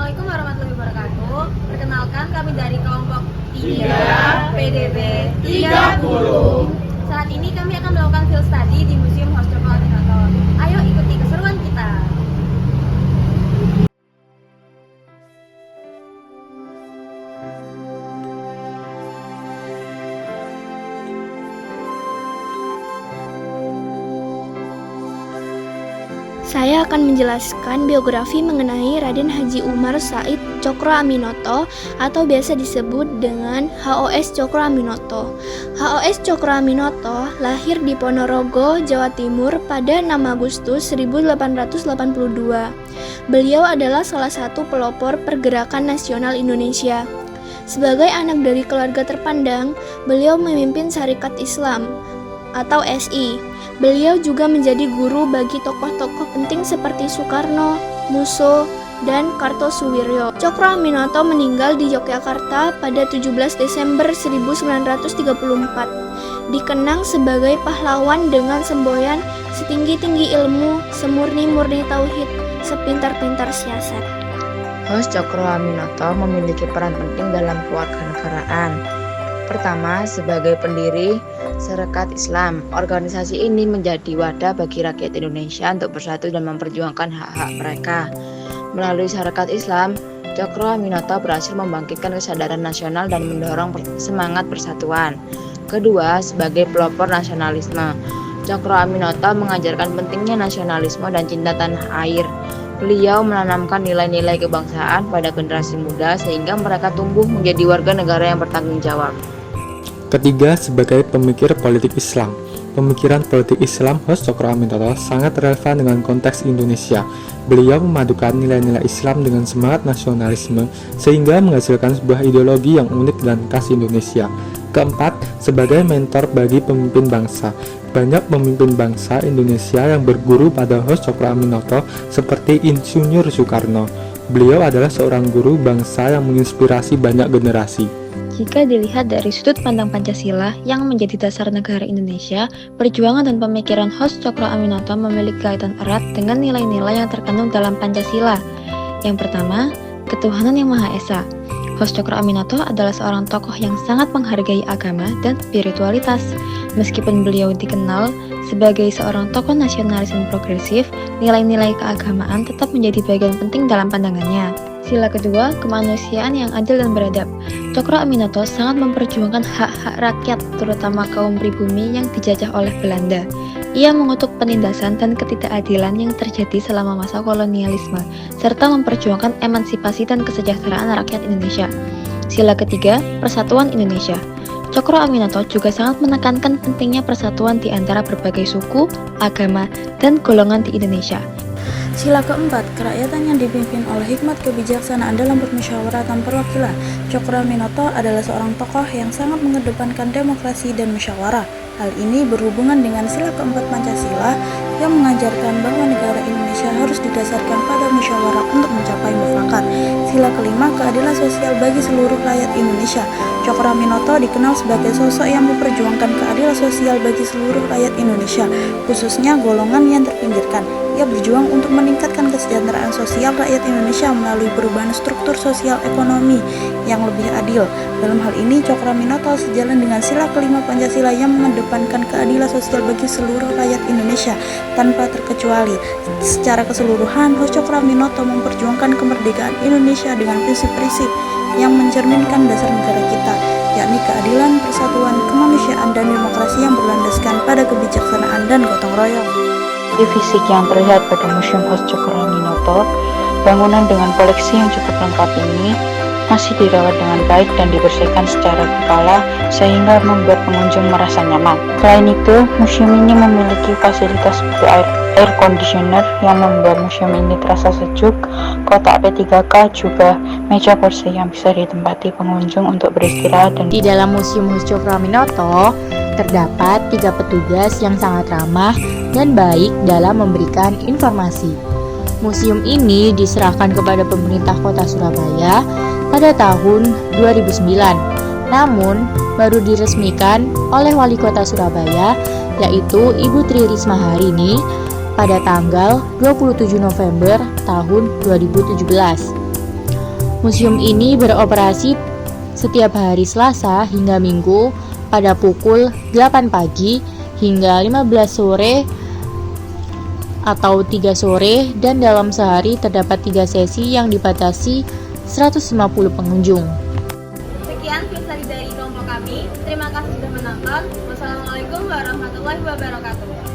Assalamualaikum warahmatullahi wabarakatuh. Perkenalkan kami dari kelompok 3 PDB 30. Saat ini kami akan melakukan field study di Museum Hos Cokro Aminoto. Ayo ikuti keseruan kita. Saya akan menjelaskan biografi mengenai Raden Haji Umar Said Cokro Aminoto atau biasa disebut dengan HOS Cokro Aminoto. HOS Cokro Aminoto lahir di Ponorogo, Jawa Timur pada 6 Agustus 1882. Beliau adalah salah satu pelopor pergerakan nasional Indonesia. Sebagai anak dari keluarga terpandang, beliau memimpin Sarekat Islam atau SI. Beliau juga menjadi guru bagi tokoh-tokoh penting seperti Soekarno, Musso, dan Kartosuwiryo. Cokro Aminoto meninggal di Yogyakarta pada 17 Desember 1934. Dikenang sebagai pahlawan dengan semboyan setinggi-tinggi ilmu, semurni-murni tauhid, sepintar-pintar siasat. Hos Cokro Aminoto memiliki peran penting dalam kewarganegaraan. Pertama, sebagai pendiri Sarekat Islam, organisasi ini menjadi wadah bagi rakyat Indonesia untuk bersatu dan memperjuangkan hak-hak mereka. Melalui Sarekat Islam, Cokro Aminoto berhasil membangkitkan kesadaran nasional dan mendorong semangat persatuan. Kedua, sebagai pelopor nasionalisme, Cokro Aminoto mengajarkan pentingnya nasionalisme dan cinta tanah air. Beliau menanamkan nilai-nilai kebangsaan pada generasi muda sehingga mereka tumbuh menjadi warga negara yang bertanggung jawab. Ketiga, sebagai pemikir politik Islam. Pemikiran politik Islam Hos Cokro Aminoto sangat relevan dengan konteks Indonesia. Beliau memadukan nilai-nilai Islam dengan semangat nasionalisme sehingga menghasilkan sebuah ideologi yang unik dan khas Indonesia. Keempat, sebagai mentor bagi pemimpin bangsa. Banyak pemimpin bangsa Indonesia yang berguru pada Hos Cokro Aminoto seperti Insinyur Soekarno. Beliau adalah seorang guru bangsa yang menginspirasi banyak generasi. Jika dilihat dari sudut pandang Pancasila yang menjadi dasar negara Indonesia, perjuangan dan pemikiran Hos Cokro Aminoto memiliki kaitan erat dengan nilai-nilai yang terkandung dalam Pancasila. Yang pertama, ketuhanan yang Maha Esa. Hos Cokro Aminoto adalah seorang tokoh yang sangat menghargai agama dan spiritualitas. Meskipun beliau dikenal sebagai seorang tokoh nasionalis dan progresif, nilai-nilai keagamaan tetap menjadi bagian penting dalam pandangannya. Sila kedua, kemanusiaan yang adil dan beradab. Cokro Aminoto sangat memperjuangkan hak-hak rakyat, terutama kaum pribumi yang dijajah oleh Belanda. Ia mengutuk penindasan dan ketidakadilan yang terjadi selama masa kolonialisme, serta memperjuangkan emansipasi dan kesejahteraan rakyat Indonesia. Sila ketiga, persatuan Indonesia. Cokro Aminoto juga sangat menekankan pentingnya persatuan di antara berbagai suku, agama, dan golongan di Indonesia. Sila keempat, kerakyatan yang dipimpin oleh hikmat kebijaksanaan dalam bermusyawarah perwakilan. Cokro Aminoto adalah seorang tokoh yang sangat mengedepankan demokrasi dan musyawarah. Hal ini berhubungan dengan sila keempat Pancasila yang mengajarkan bahwa negara Indonesia harus didasarkan pada musyawarah untuk mencapai mufakat. Sila kelima, keadilan sosial bagi seluruh rakyat Indonesia. Cokro Aminoto dikenal sebagai sosok yang memperjuangkan keadilan sosial bagi seluruh rakyat Indonesia, khususnya golongan yang terpinggirkan. Ia berjuang untuk meningkatkan kesejahteraan sosial rakyat Indonesia melalui perubahan struktur sosial ekonomi yang lebih adil. Dalam hal ini, Cokro Aminoto sejalan dengan sila kelima Pancasila yang mengedepankan keadilan sosial bagi seluruh rakyat Indonesia tanpa terkecuali. Secara keseluruhan, Hos Cokro Aminoto memperjuangkan kemerdekaan Indonesia dengan prinsip-prinsip yang mencerminkan dasar negara kita, yakni keadilan, persatuan, kemanusiaan, dan demokrasi yang berlandaskan pada kebijaksanaan dan gotong royong. Di fisik yang terlihat pada Museum Hos Cokro Aminoto, bangunan dengan koleksi yang cukup lengkap ini masih dirawat dengan baik dan dibersihkan secara berkala sehingga membuat pengunjung merasa nyaman. Selain itu, museum ini memiliki fasilitas seperti air conditioner yang membuat museum ini terasa sejuk, kotak P3K, juga meja kursi yang bisa ditempati pengunjung untuk beristirahat. Dan di dalam Museum Hos Cokro Aminoto terdapat 3 petugas yang sangat ramah dan baik dalam memberikan informasi. Museum ini diserahkan kepada pemerintah Kota Surabaya pada tahun 2009, namun baru diresmikan oleh Wali Kota Surabaya, yaitu Ibu Tri Risma Harini pada tanggal 27 November tahun 2017. Museum ini beroperasi setiap hari Selasa hingga Minggu pada pukul 8 pagi hingga 15 sore atau 3 sore, dan dalam sehari terdapat 3 sesi yang dibatasi 150 pengunjung. Sekian film study dari kelompok kami. Terima kasih sudah menonton. Wassalamualaikum warahmatullahi wabarakatuh.